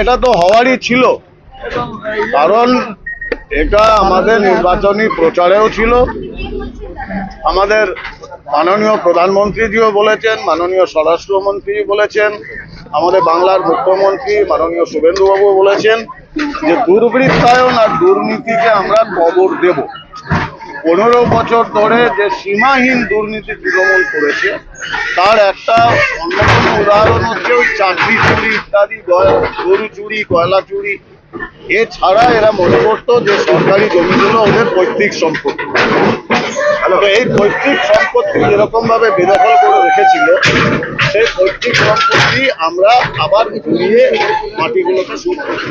এটা তো হওয়ারই ছিল, কারণ এটা আমাদের নির্বাচনী প্রচারেও ছিল। আমাদের মাননীয় প্রধানমন্ত্রীজিও বলেছেন, মাননীয় স্বরাষ্ট্রমন্ত্রী বলেছেন, আমাদের বাংলার মুখ্যমন্ত্রী মাননীয় শুভেন্দুবাবু বলেছেন যে দুর্বৃত্তায়ন আর দুর্নীতিকে আমরা কবর দেব। 15 বছর ধরে যে সীমাহীন দুর্নীতি তৃণমূল করেছে তার একটা অন্যতম উদাহরণ হচ্ছে ওই চাকরি চুরি ইত্যাদি, গরু চুরি, কয়লা চুরি। এছাড়া এরা মনে করতো যে সরকারি জমিগুলো ওদের পৈতৃক সম্পত্তি। এই পৈতৃক সম্পত্তি যেরকম ভাবে বেদখল করে রেখেছিল, সেই পৈতৃক সম্পত্তি আমরা আবার ঘুরিয়ে মাটিগুলোকে শুরু করি।